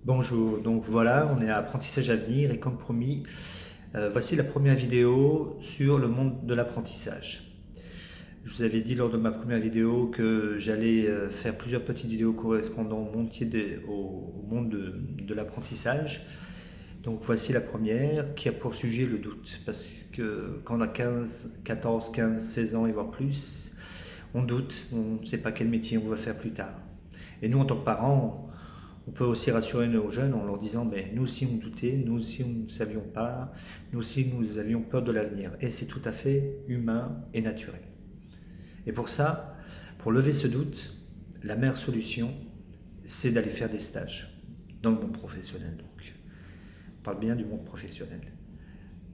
Bonjour, donc voilà, on est à apprentissage à venir et comme promis, voici la première vidéo sur le monde de l'apprentissage. Je vous avais dit lors de ma première vidéo que j'allais faire plusieurs petites vidéos correspondant au monde de l'apprentissage. Donc voici la première qui a pour sujet le doute. Parce que quand on a 15, 14, 15, 16 ans et voire plus, on doute, on ne sait pas quel métier on va faire plus tard. Et nous en tant que parents, on peut aussi rassurer nos jeunes en leur disant ben, nous aussi on doutait, nous aussi on ne savions pas, nous aussi nous avions peur de l'avenir. Et c'est tout à fait humain et naturel. Et pour ça, pour lever ce doute, la meilleure solution, c'est d'aller faire des stages dans le monde professionnel. Donc, on parle bien du monde professionnel.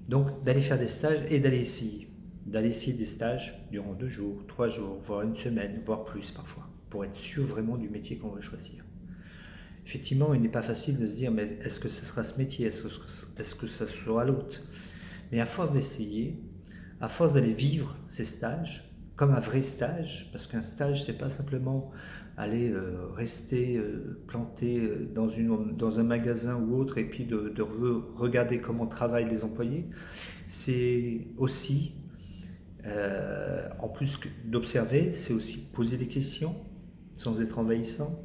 Donc, d'aller faire des stages et d'aller essayer. D'aller essayer des stages durant 2 jours, 3 jours, voire une semaine, voire plus parfois, pour être sûr vraiment du métier qu'on veut choisir. Effectivement, il n'est pas facile de se dire, mais est-ce que ce sera ce métier, est-ce que ça sera l'autre? Mais à force d'essayer, à force d'aller vivre ces stages, comme un vrai stage, parce qu'un stage, c'est pas simplement aller rester planté dans un magasin ou autre et puis de regarder comment travaillent les employés, c'est aussi, en plus d'observer, c'est aussi poser des questions sans être envahissant.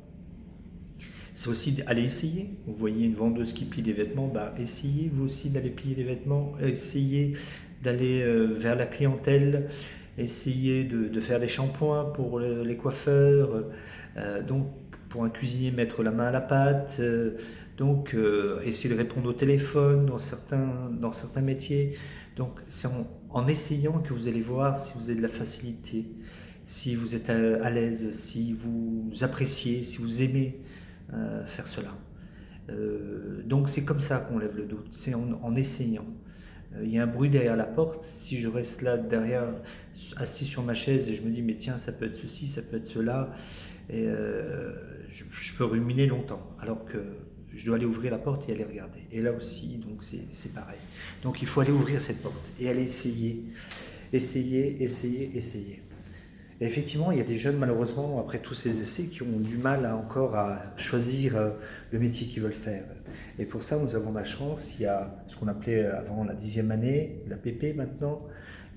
C'est aussi aller essayer. Vous voyez une vendeuse qui plie des vêtements, bah essayez vous aussi d'aller plier des vêtements, essayez d'aller vers la clientèle, essayez de faire des shampoings pour les coiffeurs, donc pour un cuisinier mettre la main à la pâte, donc essayez de répondre au téléphone dans certains métiers. Donc c'est en essayant que vous allez voir si vous avez de la facilité, si vous êtes à l'aise, si vous appréciez, si vous aimez faire cela. Donc c'est comme ça qu'on lève le doute, c'est en essayant. Il y a un bruit derrière la porte, si je reste là derrière, assis sur ma chaise et je me dis mais tiens ça peut être ceci, ça peut être cela, et je peux ruminer longtemps, alors que je dois aller ouvrir la porte et aller regarder. Et là aussi, donc c'est pareil. Donc il faut aller ouvrir cette porte et aller essayer, essayer, essayer, essayer. Et effectivement, il y a des jeunes, malheureusement, après tous ces essais, qui ont du mal encore à choisir le métier qu'ils veulent faire. Et pour ça, nous avons la chance, il y a ce qu'on appelait avant la 10e année, la PP maintenant,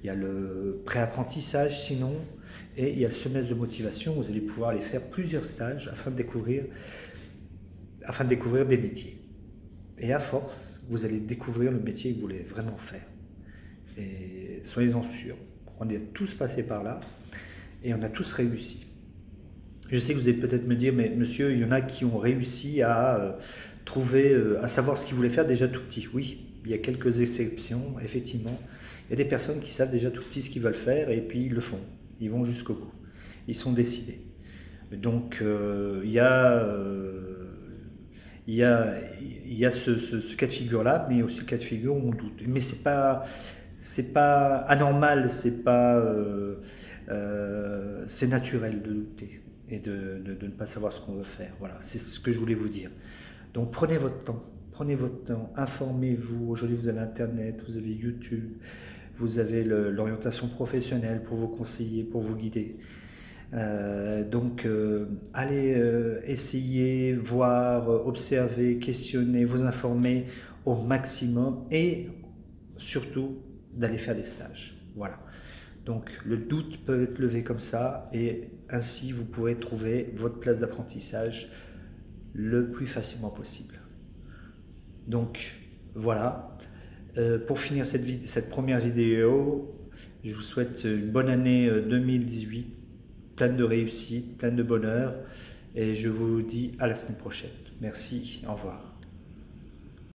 il y a le pré-apprentissage sinon, et il y a le semestre de motivation, où vous allez pouvoir aller faire plusieurs stages afin de découvrir des métiers. Et à force, vous allez découvrir le métier que vous voulez vraiment faire. Et soyez-en sûrs, on est tous passés par là, et on a tous réussi. Je sais que vous allez peut-être me dire, mais monsieur, il y en a qui ont réussi à trouver, à savoir ce qu'ils voulaient faire déjà tout petit. Oui, il y a quelques exceptions, effectivement. Il y a des personnes qui savent déjà tout petit ce qu'ils veulent faire et puis ils le font. Ils vont jusqu'au bout. Ils sont décidés. Donc il y a ce cas de figure-là, mais aussi le cas de figure où on doute. Mais c'est pas anormal, c'est naturel de douter et de ne pas savoir ce qu'on veut faire. Voilà, c'est ce que je voulais vous dire. Donc prenez votre temps, informez-vous. Aujourd'hui vous avez Internet, vous avez YouTube, vous avez l'orientation professionnelle pour vous conseiller, pour vous guider. Allez essayer, voir, observer, questionner, vous informer au maximum et surtout d'aller faire des stages. Voilà. Donc le doute peut être levé comme ça et ainsi vous pourrez trouver votre place d'apprentissage le plus facilement possible. Donc voilà. Pour finir cette première vidéo, je vous souhaite une bonne année 2018, pleine de réussite, pleine de bonheur et je vous dis à la semaine prochaine. Merci, au revoir.